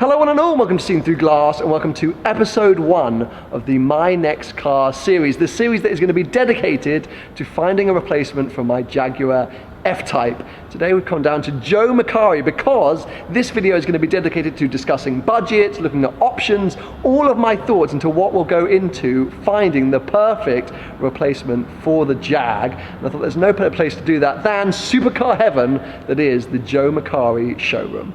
Hello one and all, welcome to Seen Through Glass and welcome to episode 1 of the My Next Car series. The series that is going to be dedicated to finding a replacement for my Jaguar F-Type. Today we've come down to Joe Macari because this video is going to be dedicated to discussing budgets, looking at options, all of my thoughts into what will go into finding the perfect replacement for the Jag. And I thought there's no better place to do that than supercar heaven that is the Joe Macari showroom.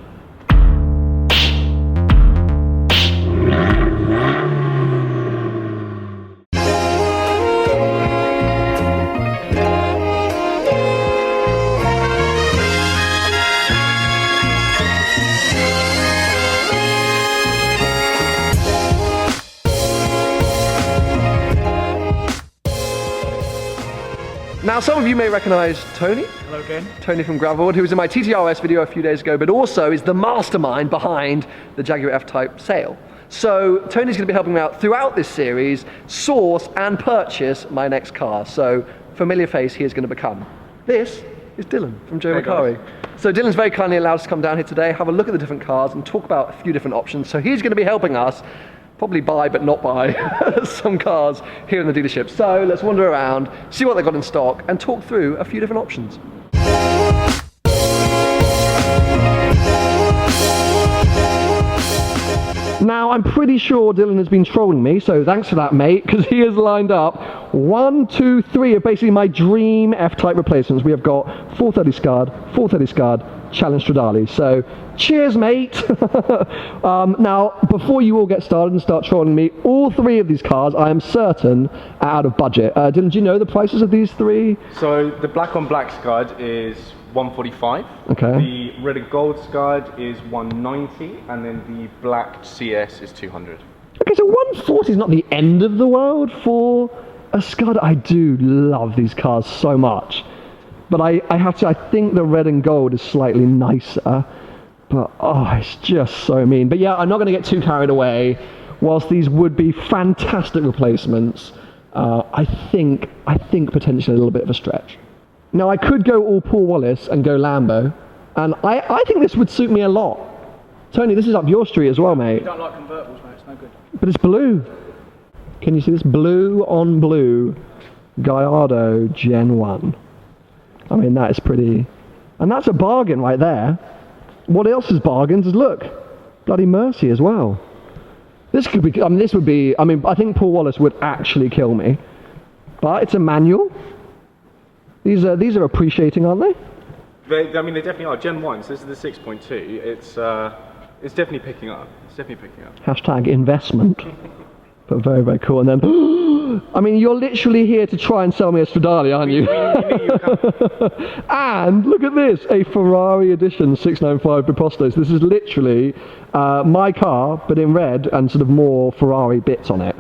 Now, some of you may recognize Tony. Hello again. Tony from Gravelwood, who was in my TTRS video a few days ago, but also is the mastermind behind the Jaguar F-Type sale. So Tony's going to be helping me out throughout this series, source and purchase my next car. So familiar face he is going to become. This is Dylan from Joe Macari. So Dylan's very kindly allowed us to come down here today, have a look at the different cars and talk about a few different options. So he's going to be helping us probably buy but not buy some cars here in the dealership. So let's wander around, see what they've got in stock and talk through a few different options. Now I'm pretty sure Dylan has been trolling me, so thanks for that, mate, because he has lined up 1, 2, 3 of basically my dream F-Type replacements. We have got 430 Scud, 430 Scud, Challenge Stradale. So cheers, mate. Now, before you all get started and start trolling me, all 3 of these cars I am certain are out of budget. Dylan, do you know the prices of these 3? So the black on black Scud is 145. Okay. The red and gold Scud is 190, and then the black CS is 200. Okay, so 140 is not the end of the world for a Scud. I do love these cars so much. But I have to, I think the red and gold is slightly nicer. But, oh, it's just so mean. But yeah, I'm not going to get too carried away. Whilst these would be fantastic replacements, I think potentially a little bit of a stretch. Now, I could go all Paul Wallace and go Lambo. And I think this would suit me a lot. Tony, this is up your street as well, mate. You don't like convertibles, mate. It's no good. But it's blue. Can you see this? Blue on blue Gallardo Gen 1. I mean, that is pretty... And that's a bargain right there. What else is bargains is, look, bloody Mercy as well. This could be... I mean, this would be... I mean, I think Paul Wallace would actually kill me. But it's a manual. These are appreciating, aren't they? I mean, they definitely are. Gen 1, so this is the 6.2. It's definitely picking up. It's definitely picking up. Hashtag investment. But very, very cool. And then, I mean, you're literally here to try and sell me a Stradale, aren't you? And look at this, a Ferrari edition 695 Pasto. This is literally my car, but in red and sort of more Ferrari bits on it.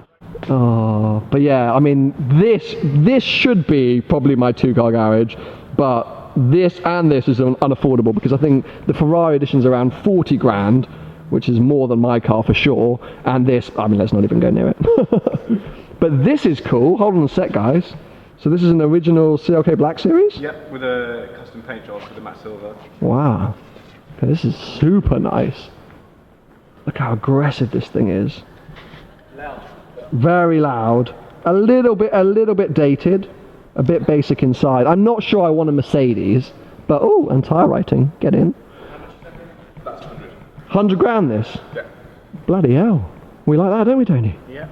Oh, but yeah, I mean, this should be probably my 2-car garage, but this and this is unaffordable because I think the Ferrari edition is around 40 grand, which is more than my car for sure, and this, I mean, let's not even go near it. But this is cool. Hold on a sec, guys. So this is an original CLK Black Series? Yep, with a custom paint job for the matte silver. Wow. Okay, this is super nice. Look how aggressive this thing is. Loud. Very loud. A little bit dated. A bit basic inside. I'm not sure I want a Mercedes, but oh, and tyre writing. Get in. That's 100. 100 grand this? Yeah. Bloody hell. We like that, don't we, Tony? Yeah.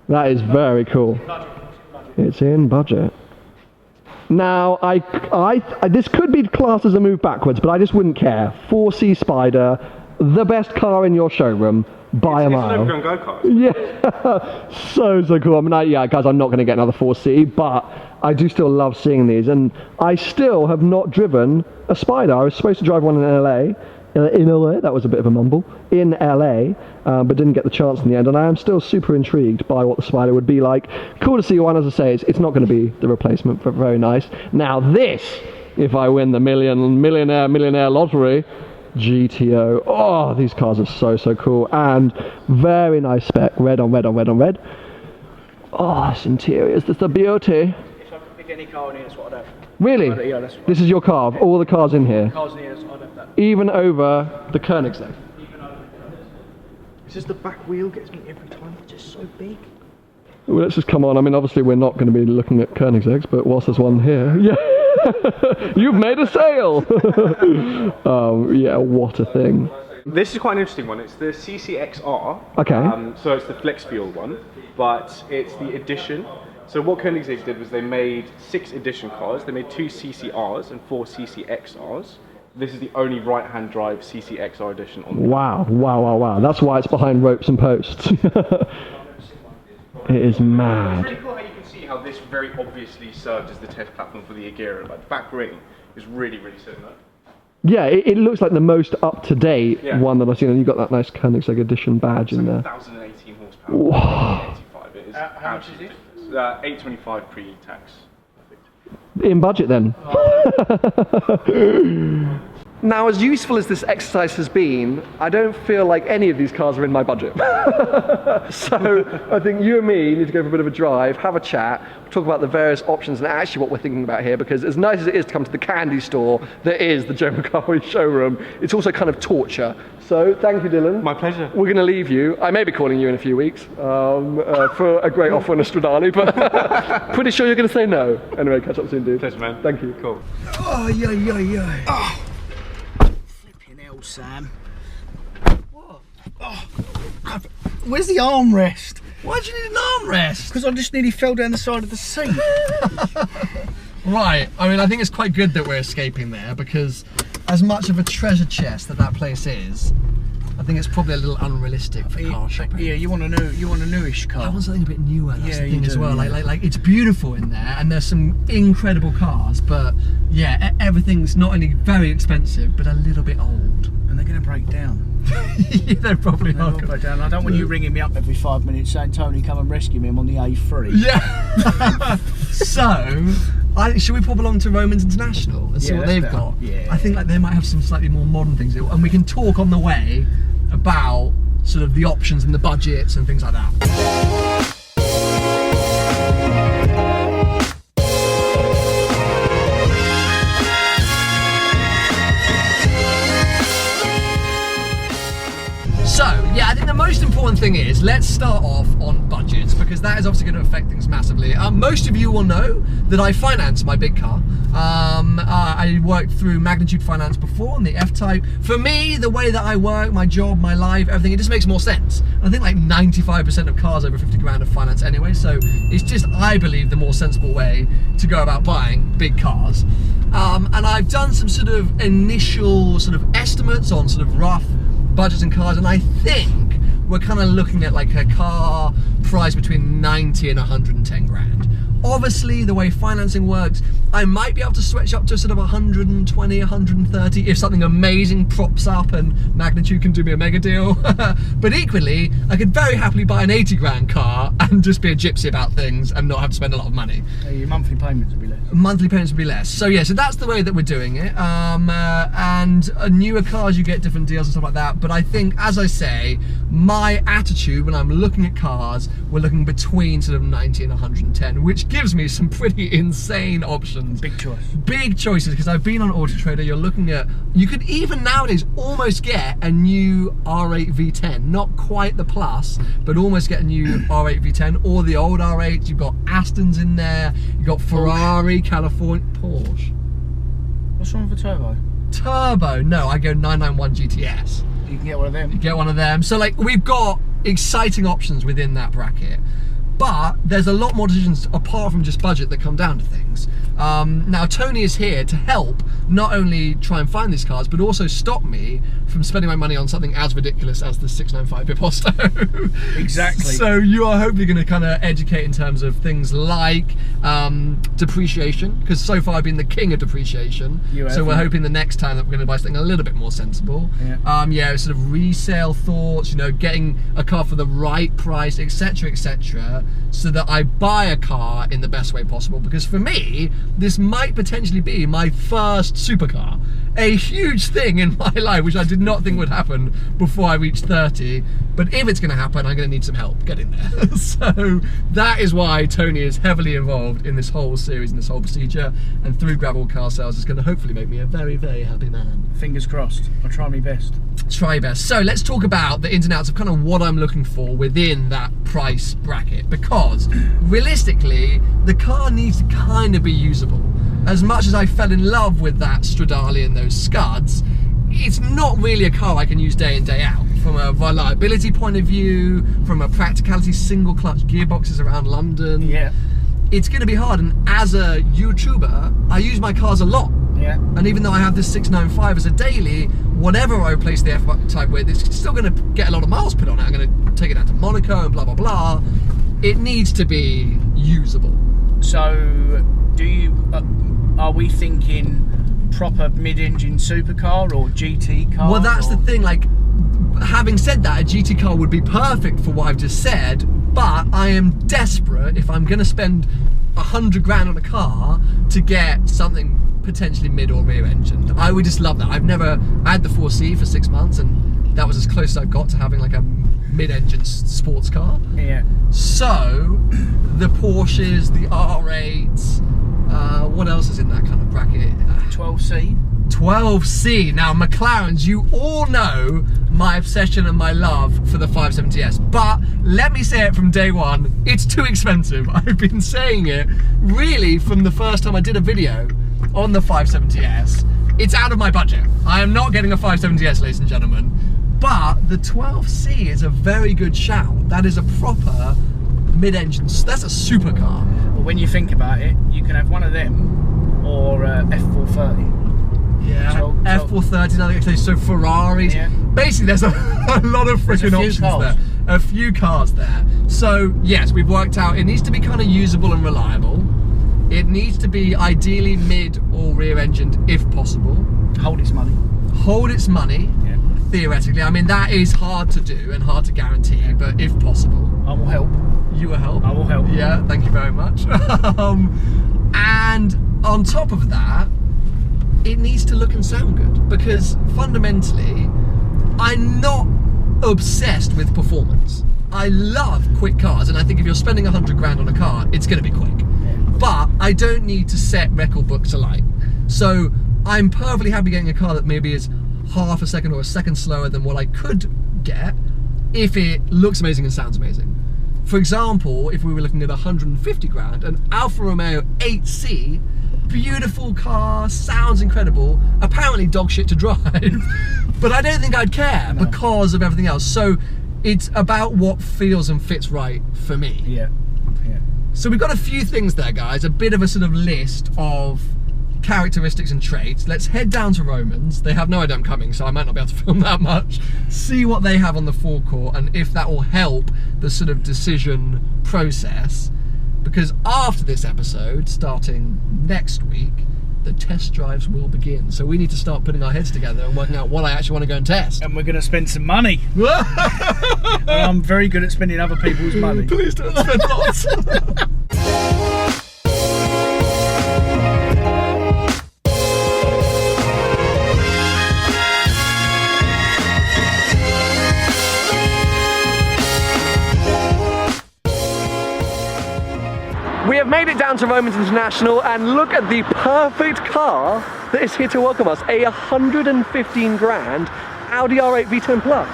That is very cool. It's in budget. Now, this could be classed as a move backwards, but I just wouldn't care. 4C Spider, the best car in your showroom, by a mile. It's an overgrown go-kart. Yeah, so cool. I mean, yeah, guys, I'm not going to get another 4C, but I do still love seeing these, and I still have not driven a Spider. I was supposed to drive one in LA. That was a bit of a mumble. In LA, but didn't get the chance in the end, and I am still super intrigued by what the Spider would be like. Cool to see one, as I say, it's not going to be the replacement, but very nice. Now this, if I win the millionaire lottery, GTO. Oh, these cars are so cool, and very nice spec. Red on red on red on red. Oh, this interior is just a beauty. If I could pick any car in here, that's what I'd have. Really? Yeah, that's This is your car, of all the cars in here? cars in here, I'd have that. Even over the Koenigsegg? Even over the It's just the back wheel gets me every time. It's just so big. Well, let's just come on. I mean, obviously we're not going to be looking at Koenigsegg's, but whilst there's one here, yeah, you've made a sale. Yeah, what a thing. This is quite an interesting one. It's the CCXR. Okay. So it's the flex fuel one, but it's the edition. So what Koenigsegg did was they made 6 edition cars. They made 2 CCRs and 4 CCXRs. This is the only right-hand drive CCXR edition on the Wow. That's why it's behind ropes and posts. It is mad. It's really cool how you can see how this very obviously served as the test platform for the Agera. Like the back ring is really similar. Yeah, it looks like the most up-to-date one that I've seen, and you've got that nice Koenigsegg edition badge in there. 1,018 horsepower. Wow. 85. It is How much is it? 825 pre-tax. In budget then. Now, as useful as this exercise has been, I don't feel like any of these cars are in my budget. So I think you and me need to go for a bit of a drive, have a chat, talk about the various options and actually what we're thinking about here, because as nice as it is to come to the candy store that is the Jaguar Car showroom, it's also kind of torture. So thank you, Dylan. My pleasure. We're going to leave you. I may be calling you in a few weeks for a great offer on a Stradale, but pretty sure you're going to say no. Anyway, catch up soon, dude. Pleasure, man. Thank you. Cool. Oh, yeah. Oh. Flipping hell, Sam. What? Oh. Where's the armrest? Why do you need an armrest? Because I just nearly fell down the side of the seat. Right, I mean, I think it's quite good that we're escaping there, because as much of a treasure chest that place is, I think it's probably a little unrealistic for car shopping. Yeah, you want a newish car. I want something a bit newer, that's the thing as well. Yeah. Like it's beautiful in there, and there's some incredible cars, but yeah, everything's not only very expensive, but a little bit old. And they're going to break down. Yeah, they probably They are. will break down. I don't want you ringing me up every 5 minutes saying, Tony, come and rescue me. I'm on the A3. Yeah. So, should we pop along to Romans International and see Yeah, what that's they've better. got? Yeah. I think like they might have some slightly more modern things, and we can talk on the way about sort of the options and the budgets and things like that. So, yeah, I think the most important thing is, let's start off on budgets, because that is obviously going to affect things massively. Most of you will know that I finance my big car. I worked through Magnitude Finance before on the F-Type. For me, the way that I work, my job, my life, everything, it just makes more sense. I think like 95% of cars over 50 grand are finance anyway, so it's just, I believe, the more sensible way to go about buying big cars. And I've done some sort of initial sort of estimates on sort of rough budgets and cars, and I think we're kind of looking at like a car price between 90 and 110 grand. Obviously, the way financing works, I might be able to switch up to sort of 120, 130 if something amazing props up and Magnitude can do me a mega deal. But equally, I could very happily buy an 80 grand car and just be a gypsy about things and not have to spend a lot of money. Your monthly payments will be less. Monthly payments would be less. So yeah, so that's the way that we're doing it. And newer cars, you get different deals and stuff like that. But I think, as I say, my attitude when I'm looking at cars, we're looking between sort of 90 and 110, which gives me some pretty insane options. Big choice. Big choices, because I've been on Auto Trader. You're looking at, you could even nowadays almost get a new R8 V10, not quite the Plus, but almost get a new R8 V10 or the old R8. You've got Astons in there, you've got Ferrari, California, Porsche. What's wrong with the turbo? Turbo, no, I go 991 GTS. You can get one of them. You get one of them. So like, we've got exciting options within that bracket. But there's a lot more decisions apart from just budget that come down to things. Now Tony is here to help not only try and find these cars, but also stop me from spending my money on something as ridiculous as the 695 Pasto. Exactly. So you are hopefully going to kind of educate in terms of things like depreciation, because so far I've been the king of depreciation. So we're hoping the next time that we're going to buy something a little bit more sensible. Yeah, sort of resale thoughts, you know, getting a car for the right price, etc, etc, so that I buy a car in the best way possible. Because for me, this might potentially be my first supercar. a huge thing in my life, which I did not think would happen before I reached 30. But if it's going to happen, I'm going to need some help getting there. So that is why Tony is heavily involved in this whole series and this whole procedure. And through Gravelwood Car Sales, is going to hopefully make me a very, very happy man. Fingers crossed. I'll try my best. Try best. So let's talk about the ins and outs of kind of what I'm looking for within that price bracket, because realistically the car needs to kind of be usable. As much as I fell in love with that Stradale and those scuds, it's not really a car I can use day in, day out. From a reliability point of view, from a practicality, single clutch gearboxes around London, Yeah. it's going to be hard. And as a YouTuber, I use my cars a lot. Yeah. And even though I have this 695 as a daily, whatever I replace the F-Type with, it's still going to get a lot of miles put on it. I'm going to take it out to Monaco and blah, blah, blah. It needs to be usable. So, do you, are we thinking proper mid-engine supercar or GT car? Well, that's or? the thing, like, having said that, a GT car would be perfect for what I've just said, but I am desperate if I'm going to spend 100 grand on a car to get something potentially mid or rear engine. I would just love that. I had the 4C for 6 months, and that was as close as I got to having like a mid-engine sports car. Yeah. So, the Porsches, the R8s, what else is in that kind of bracket? 12C. 12C. Now, McLarens, you all know my obsession and my love for the 570S, but let me say it from day one, it's too expensive. I've been saying it really from the first time I did a video on the 570S. It's out of my budget. I am not getting a 570S, ladies and gentlemen, but the 12C is a very good shout. That is a proper mid-engine, that's a supercar. Well, when you think about it, you can have one of them or F430. Yeah, So- F430, another case, so Ferraris. Yeah. Basically, there's a lot of freaking few options cars. there. A few cars there. So, yes, we've worked out it needs to be kind of usable and reliable. It needs to be ideally mid or rear engined if possible. Hold its money. Hold its money, Yeah. theoretically. I mean, that is hard to do and hard to guarantee, but if possible. I will help. You will help. I will help. Yeah, thank you very much. And on top of that, it needs to look and sound good, because fundamentally, I'm not obsessed with performance. I love quick cars, and I think if you're spending 100 grand on a car, it's going to be quick. But I don't need to set record books alight. So I'm perfectly happy getting a car that maybe is half a second or a second slower than what I could get if it looks amazing and sounds amazing. For example, if we were looking at 150 grand, an Alfa Romeo 8C, beautiful car, sounds incredible, apparently dog shit to drive, but I don't think I'd care because of everything else. So it's about what feels and fits right for me. Yeah. Yeah. So we've got a few things there, guys, a bit of a sort of list of characteristics and traits. Let's head down to Romans. They have no idea I'm coming, so I might not be able to film that much. See what they have on the forecourt and if that will help the sort of decision process. Because after this episode, starting next week, the test drives will begin. So we need to start putting our heads together and working out what I actually want to go and test. And we're going to spend some money. And I'm very good at spending other people's money. Please don't spend lots. We have made it down to Romans International, and look at the perfect car that is here to welcome us. A 115 grand Audi R8 V10 Plus.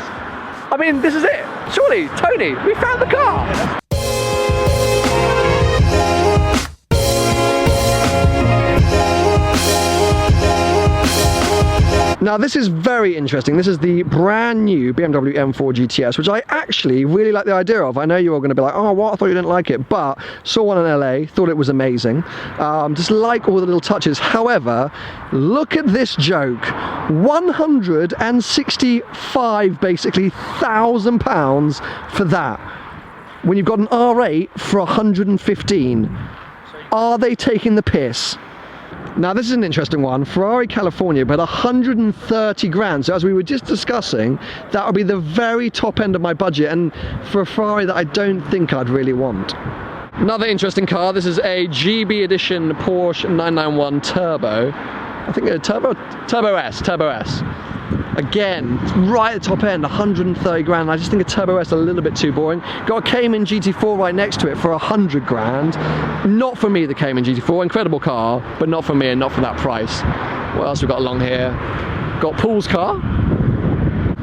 I mean, this is it. Surely, Tony, we found the car. Now this is very interesting. This is the brand new BMW M4 Gts, which I actually really like the idea of. I know you're all going to be like, oh, what? I thought you didn't like it. But saw one in LA, thought it was amazing. Just like all the little touches. However, look at this joke. 165, basically, £1,000 for that. When you've got an R8 for 115. Are they taking the piss? Now this is an interesting one. Ferrari California, but 130 grand. So as we were just discussing, that would be the very top end of my budget, and for a Ferrari that I don't think I'd really want. Another interesting car. This is a GB edition Porsche 991 Turbo. I think a Turbo S. Again, right at the top end, 130 grand. I just think a Turbo S a little bit too boring. Got a Cayman GT4 right next to it for 100 grand. Not for me, the Cayman GT4. Incredible car, but not for me and not for that price. What else we got along here? Got Paul's car.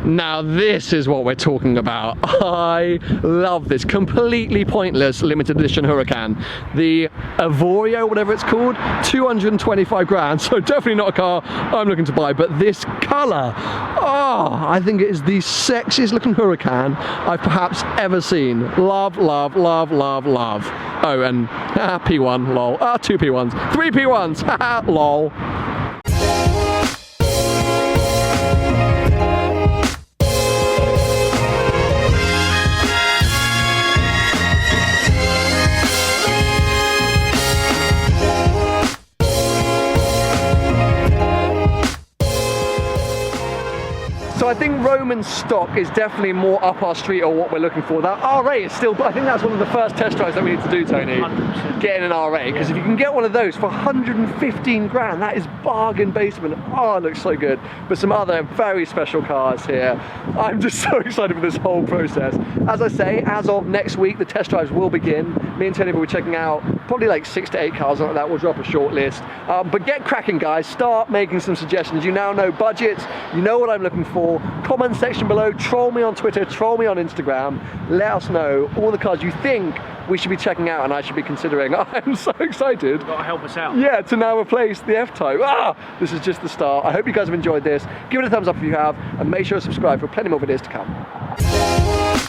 Now this is what we're talking about. I love this completely pointless limited edition Huracan. The Avorio, whatever it's called, 225 grand. So definitely not a car I'm looking to buy, but this color, oh, I think it is the sexiest looking Huracan I've perhaps ever seen. Love, love, love, love, love. Oh, and P1, lol. 2 P1s, 3 P1s, haha, lol. So I think Roman stock is definitely more up our street or what we're looking for. That R8 is still, I think that's one of the first test drives that we need to do, Tony. 100%. Getting an R8, because if you can get one of those for 115 grand, that is bargain basement. Oh, it looks so good. But some other very special cars here. I'm just so excited for this whole process. As I say, as of next week, the test drives will begin. Me and Tony will be checking out probably like 6 to 8 cars like that. We'll drop a short list. But get cracking, guys. Start making some suggestions. You now know budgets. You know what I'm looking for. Comment section below, troll me on Twitter, troll me on Instagram, let us know all the cars you think we should be checking out and I should be considering. I'm so excited. You've got to help us out. Yeah, to now replace the F-Type. This is just the start. I hope you guys have enjoyed this. Give it a thumbs up if you have, and make sure to subscribe for plenty more videos to come.